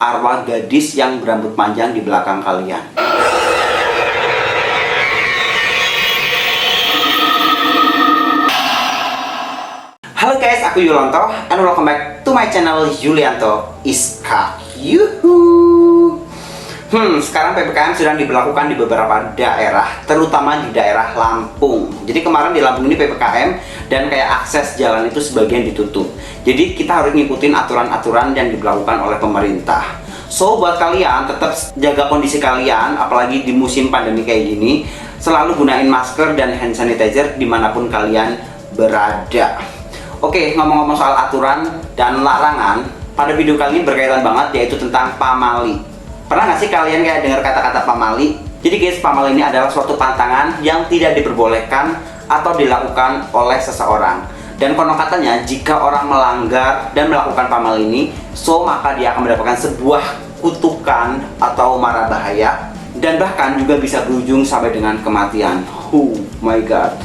arwah gadis yang berambut panjang di belakang kalian. Halo guys, aku Yulianto and welcome back to my channel Yulianto Iska. Sekarang PPKM sedang diberlakukan di beberapa daerah, terutama di daerah Lampung. Jadi kemarin di Lampung ini PPKM dan kayak akses jalan itu sebagian ditutup. Jadi kita harus ngikutin aturan-aturan yang diberlakukan oleh pemerintah. So buat kalian tetap jaga kondisi kalian, apalagi di musim pandemi kayak gini. Selalu gunain masker dan hand sanitizer dimanapun kalian berada. Oke, ngomong-ngomong soal aturan dan larangan, pada video kali ini berkaitan banget yaitu tentang pamali. Pernah nggak sih kalian kayak dengar kata-kata pamali? Jadi guys, pamali ini adalah suatu pantangan yang tidak diperbolehkan atau dilakukan oleh seseorang. Dan konon katanya jika orang melanggar dan melakukan pamali ini, maka dia akan mendapatkan sebuah kutukan atau mara bahaya, dan bahkan juga bisa berujung sampai dengan kematian. Oh my god.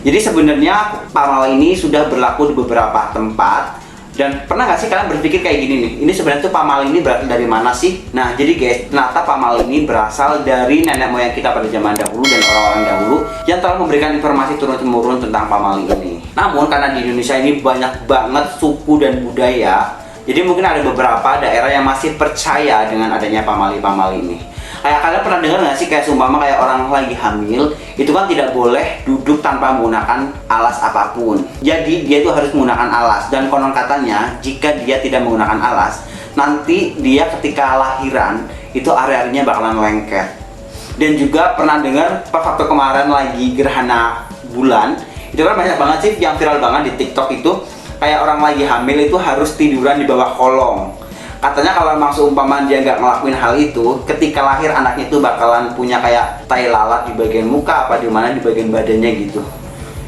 Jadi sebenarnya pamali ini sudah berlaku di beberapa tempat. Dan pernah nggak sih kalian berpikir kayak gini nih, ini sebenarnya tuh pamali ini berasal dari mana sih? Nah jadi guys, ternyata pamali ini berasal dari nenek moyang kita pada zaman dahulu dan orang-orang dahulu yang telah memberikan informasi turun-temurun tentang pamali ini. Namun karena di Indonesia ini banyak banget suku dan budaya, jadi mungkin ada beberapa daerah yang masih percaya dengan adanya pamali-pamali ini. Kayak kalian pernah dengar nggak sih kayak seumpama kayak orang lagi hamil itu kan tidak boleh duduk tanpa menggunakan alas apapun. Jadi dia itu harus menggunakan alas, dan konon katanya jika dia tidak menggunakan alas, nanti dia ketika lahiran itu area-areanya bakalan lengket. Dan juga pernah dengar waktu kemarin lagi gerhana bulan, itu kan banyak banget sih yang viral banget di TikTok itu, kayak orang lagi hamil itu harus tiduran di bawah kolong. Katanya kalau memang seumpama dia nggak ngelakuin hal itu, ketika lahir anaknya itu bakalan punya kayak tai lalat di bagian muka apa di mana di bagian badannya gitu.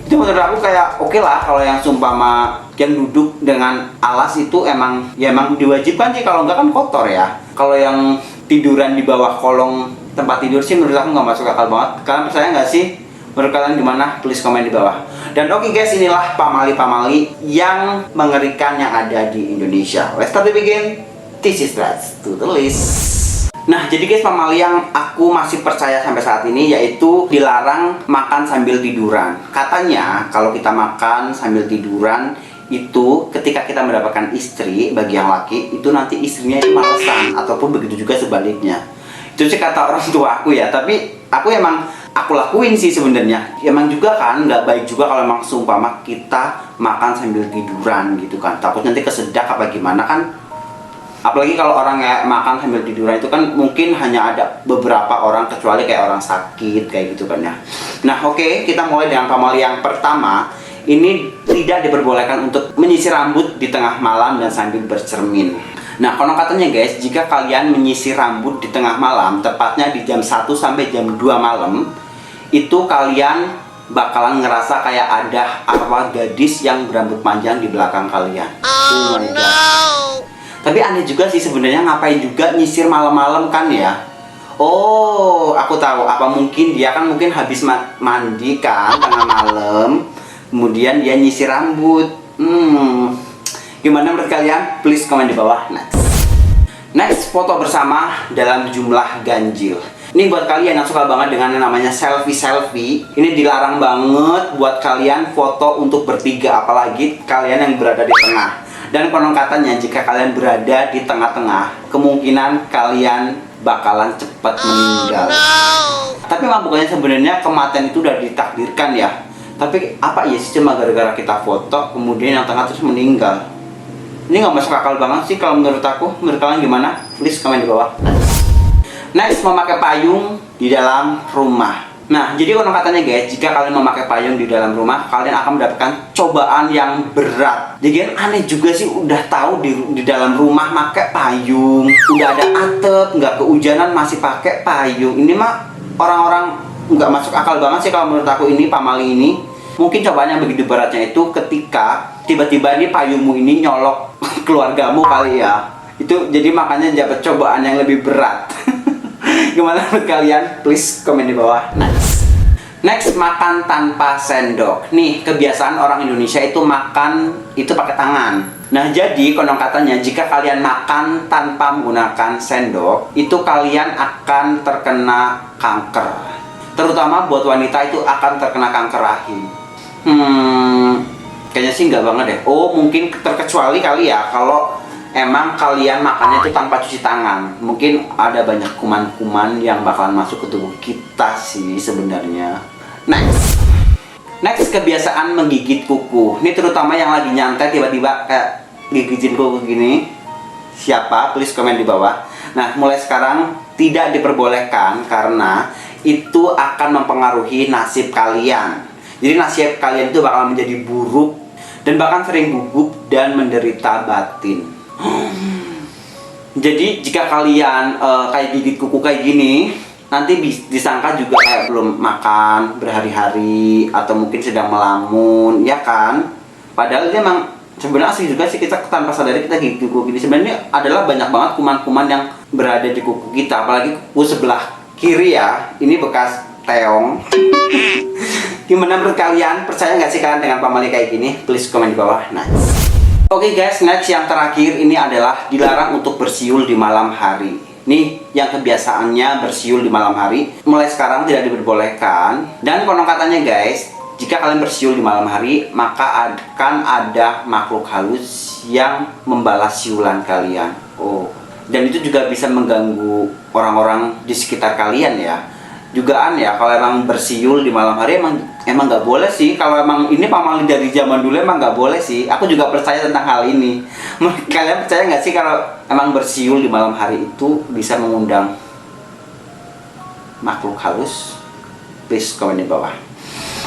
Itu menurut aku kayak oke lah kalau yang seumpama yang duduk dengan alas itu emang diwajibkan sih, kalau nggak kan kotor ya. Kalau yang tiduran di bawah kolong tempat tidur sih menurut aku nggak masuk akal banget. Kalian percaya nggak sih? Menurut kalian gimana? Please komen di bawah. Dan oke guys, inilah pamali-pamali yang mengerikan yang ada di Indonesia. Let's start to begin. This is Let's to the list. Nah jadi guys, pamali yang aku masih percaya sampai saat ini yaitu dilarang makan sambil tiduran. Katanya kalau kita makan sambil tiduran itu ketika kita mendapatkan istri, bagi yang laki itu nanti istrinya itu malesan, ataupun begitu juga sebaliknya. Itu sih kata orang tua aku ya, tapi aku lakuin sih sebenarnya. Emang juga kan nggak baik juga kalau emang seumpama kita makan sambil tiduran gitu kan, takut nanti kesedak apa gimana kan. Apalagi kalau orang kayak makan sambil tiduran itu kan mungkin hanya ada beberapa orang, kecuali kayak orang sakit kayak gitu kan ya. Nah oke, kita mulai dengan pamali yang pertama. Ini tidak diperbolehkan untuk menyisir rambut di tengah malam dan sambil bercermin. Nah konon katanya guys, jika kalian menyisir rambut di tengah malam, tepatnya di jam 1 sampai jam 2 malam, itu kalian bakalan ngerasa kayak ada arwah gadis yang berambut panjang di belakang kalian. Oh my god. Tapi aneh juga sih sebenarnya, ngapain juga nyisir malam-malam kan ya? Oh, aku tahu. Apa mungkin dia kan mungkin habis mandi kan tengah malam, kemudian dia nyisir rambut. Gimana menurut kalian? Please komen di bawah. Next, foto bersama dalam jumlah ganjil. Ini buat kalian yang suka banget dengan yang namanya selfie. Ini dilarang banget buat kalian foto untuk bertiga, apalagi kalian yang berada di tengah. Dan konon katanya jika kalian berada di tengah-tengah, kemungkinan kalian bakalan cepat meninggal. Tapi emang bukannya sebenarnya kematian itu udah ditakdirkan ya. Tapi apa ya sih cuma gara-gara kita foto kemudian yang tengah terus meninggal? Ini nggak masuk akal banget sih kalau menurut aku. Menurut kalian gimana? Please komen di bawah. Next, memakai payung di dalam rumah. Nah, jadi konon katanya guys, jika kalian memakai payung di dalam rumah, kalian akan mendapatkan cobaan yang berat. Jadi kan aneh juga sih, udah tahu di dalam rumah pakai payung, udah ada atap, nggak kehujanan masih pakai payung. Ini mah orang-orang nggak masuk akal banget sih kalau menurut aku ini pamali ini. Mungkin cobaannya begitu beratnya itu ketika tiba-tiba ini payungmu ini nyolok keluargamu kali ya. Itu jadi makanya dapat cobaan yang lebih berat. Gimana menurut kalian? Please komen di bawah. Next, makan tanpa sendok. Nih, kebiasaan orang Indonesia itu makan itu pakai tangan. Nah, jadi konon katanya jika kalian makan tanpa menggunakan sendok, itu kalian akan terkena kanker. Terutama buat wanita itu akan terkena kanker rahim. Kayaknya sih nggak banget deh. Oh, mungkin terkecuali kali ya kalau emang kalian makannya itu tanpa cuci tangan. Mungkin ada banyak kuman-kuman yang bakalan masuk ke tubuh kita sih sebenarnya. Next, kebiasaan menggigit kuku. Ini terutama yang lagi nyantai tiba-tiba kayak gigitin kuku gini. Siapa? Please komen di bawah. Nah, mulai sekarang tidak diperbolehkan karena itu akan mempengaruhi nasib kalian. Jadi nasib kalian itu bakal menjadi buruk dan bahkan sering gugup dan menderita batin. Jadi jika kalian kayak gigit kuku kayak gini, nanti disangka juga kayak belum makan berhari-hari atau mungkin sedang melamun, ya kan? Padahal ini emang sebenarnya asli juga sih, kita tanpa sadari kita gigit kuku gini. Sebenarnya adalah banyak banget kuman-kuman yang berada di kuku kita, apalagi kuku sebelah kiri ya. Ini bekas teong. Gimana menurut kalian? Percaya nggak sih kalian dengan pamali kayak gini? Please komen di bawah. Oke guys, next yang terakhir ini adalah dilarang untuk bersiul di malam hari. Nih, yang kebiasaannya bersiul di malam hari mulai sekarang tidak diperbolehkan. Dan konon katanya guys, jika kalian bersiul di malam hari, maka akan ada makhluk halus yang membalas siulan kalian. Dan itu juga bisa mengganggu orang-orang di sekitar kalian ya. Jugaan ya, kalau emang bersiul di malam hari emang nggak boleh sih. Kalau emang ini pamali dari zaman dulu emang nggak boleh sih. Aku juga percaya tentang hal ini. Kalian percaya nggak sih kalau emang bersiul di malam hari itu bisa mengundang makhluk halus? Please komen di bawah.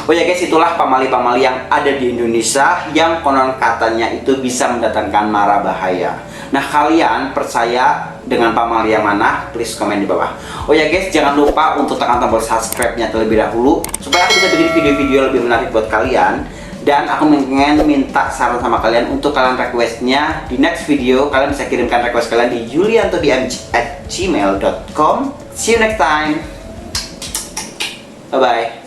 Oh ya guys, itulah pamali-pamali yang ada di Indonesia yang konon katanya itu bisa mendatangkan mara bahaya. Nah, kalian percaya dengan pamali yang mana? Please komen di bawah. Oh ya guys, jangan lupa untuk tekan tombol subscribe-nya terlebih dahulu supaya aku bisa bikin video-video lebih menarik buat kalian. Dan aku ingin minta saran sama kalian untuk kalian requestnya di next video. Kalian bisa kirimkan request kalian di juliantodmg@gmail.com. See you next time. Bye-bye.